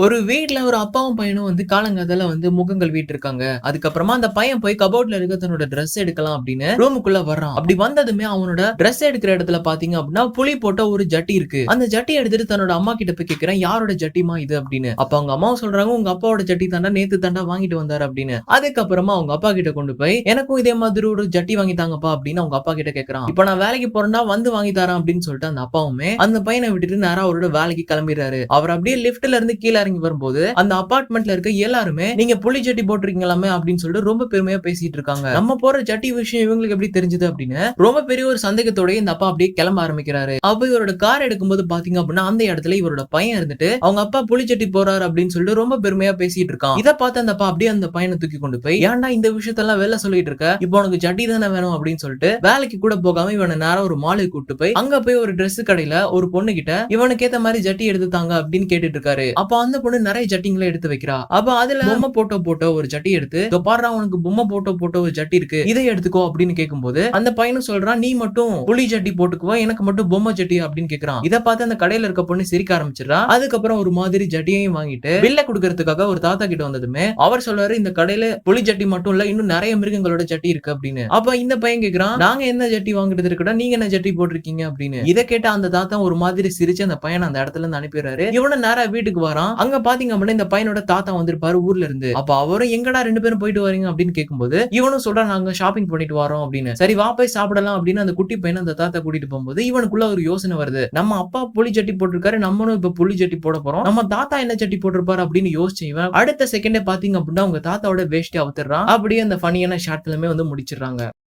ஒரு வீட்ல ஒரு அப்பாவும் பையனும் காலங்காத்தால முகம் கழுவிட்டு இருக்காங்க. அதுக்கப்புறமா அந்த பையன் போய் கபோர்ட்ல இருக்க தன்னோட டிரெஸ் எடுக்கலாம் அப்படின்னு ரூமுக்குள்ள வர்றான். அப்படி வந்ததுமே அவனோட டிரெஸ் எடுக்கிற இடத்துல பாத்தீங்க அப்படின்னா புலி போட்ட ஒரு ஜட்டி இருக்கு. அந்த ஜட்டி எடுத்துட்டு தன்னோட அம்மா கிட்ட போய் கேக்குறான், யாரோட ஜட்டிமா இது அப்படின்னு. அப்ப அவங்க அம்மாவும் சொல்றாங்க, உங்க அப்பாவோட ஜட்டி தாண்டா, நேத்து தாண்டா வாங்கிட்டு வந்தாரு அப்படின்னு. அதுக்கப்புறமா அவங்க அப்பா கிட்ட கொண்டு போய் எனக்கும் இதே மாதிரி ஒரு ஜட்டி வாங்கி தாங்கப்பா அப்படின்னு அவங்க அப்பா கிட்ட கேக்குறான். இப்ப நான் வேலைக்கு போறேன்னா வாங்கி தரேன் அப்படின்னு சொல்லிட்டு அந்த அப்பாவுமே அந்த பையனை விட்டுட்டு நேரா அவரோட வேலைக்கு கிளம்பிடுறாரு. அவர் அப்படியே லிப்ட்ல இருந்து கீழ இறங்கி வரும்போது அந்த அபார்ட்மெண்ட்ல இருக்க எல்லாருமே நீங்க புலி ஜட்டி போட்டிருக்கீங்களாமே அப்படின்னு சொல்லிட்டு ரொம்ப பெருமையா பேசிட்டு இருக்காங்க. நம்ம போற ஜட்டி விஷயம் இவங்களுக்கு எப்படி தெரிஞ்சது அப்படின்னு ரொம்ப பெரிய ஒரு சந்தேகத்தோட இந்த அப்பா அப்படியே கிளம்ப ஆரம்பிக்கிறாரு. அப்ப இவரோட கார் எடுக்கும்போது பாத்தீங்க அப்படின்னா அந்த இடத்துல இவரோட பையன் இருந்துட்டு அவங்க அப்பா புலி ஜட்டி போறாரு அப்படின்னு சொல்லிட்டு ரொம்ப பெருமையா பேசிட்டு இருக்கான். இத பார்த்து அந்த அப்பா அப்படியே அந்த பையனை தூக்கி கொண்டு போய், ஏன்டா இந்த விஷயத்தெல்லாம் வெளில சொல்லிட்டு இருக்க, இப்போ உனக்கு ஜட்டி தானே வேணும் அப்படின்னு சொல்லிட்டு வேலைக்கு கூட போகாம இவனை நேரா ஒரு மாலுக்கு கூட்டு போய் அங்க போய் ஒரு Dress கடையில ஒரு பொண்ணு கிட்ட இவனுக்கு ஏத்த மாதிரி ஜட்டி எடுத்து தாங்க அப்படின்னு கேட்டுட்டு இருக்காரு. அப்ப அந்த பொண்ணு நிறைய ஜட்டிங்களை எடுத்து வைக்கிறா. அப்ப அதுல பொம்மை போட்டோ ஒரு ஜட்டி எடுத்து, இதோ பாருடா உனக்கு பொம்மை போட்டோ ஒரு ஜட்டி இருக்கு, இதை எடுத்துக்கோ அப்படின்னு கேட்கும்போது அந்த பையனும் சொல்றான், நீ மட்டும் புலி ஜட்டி போட்டுக்குவா, எனக்கு மட்டும் பொம்மை ஜட்டி அப்படின்னு கேக்குறான். இத பார்த்து அந்த கடையில இருக்க பொண்ணு சிரிக்க ஆரம்பிச்சிடறா. அதுக்கப்புறம் ஒரு மாதிரி ஜட்டியையும் வாங்கிட்டு பில்ல குடுக்கறதுக்காக ஒரு தாத்தா கிட்ட வந்ததுமே அவர் சொல்றாரு, இந்த கடையில புலி ஜட்டி மட்டும் இல்ல, இன்னும் நிறைய மிருகங்களோட ஜட்டி இருக்கு அப்படின்னு. அப்ப இந்த பையன் கேக்குறான், நாங்க என்ன ஜட்டி வாங்குறது இருக்கடா, நீங்க என்ன ஜட்டி போட்டிருக்கீங்க அப்படின்னு. இத கேட்ட அந்த தாத்தா ஒரு மாதிரி சிரிச்சு அந்த பையனை அந்த இடத்துல இருந்து அனுப்பிடுறாரு. இவன நேரா வீட்டுக்கு வரான். அங்க பாத்தீங்க அப்படின்னா இந்த பையனோட தாத்தா வந்திருப்பாரு ஊர்ல இருந்து. அப்ப அவரும் எங்கடா ரெண்டு பேரும் போயிட்டு வரீங்க அப்படின்னு கேட்கும்போது இவனும் சொல்றான், நாங்க ஷாப்பிங் பண்ணிட்டு வரோம் அப்படின்னு. சரி வா போய் சாப்பிடலாம் அப்படின்னு அந்த குட்டி பையனை அந்த தாத்தா கூட்டிட்டு போகும்போது இவனுக்குள்ள ஒரு யோசனை வருது, நம்ம அப்பா புலி ஜட்டி போட்டிருக்காரு, நம்மளும் இப்ப புலி ஜட்டி போட போறோம், நம்ம தாத்தா என்ன ஜட்டி போட்டிருப்பாரு அப்படின்னு யோசிச்சு இவன் அடுத்த செகண்டே பாத்தீங்க அப்படின்னா உங்க தாத்தாவோட வேஷ்டி அவுத்துறான். அப்படியே அந்த ஃபனியான ஷார்ட் பிலிமே முடிச்சிடுறாங்க.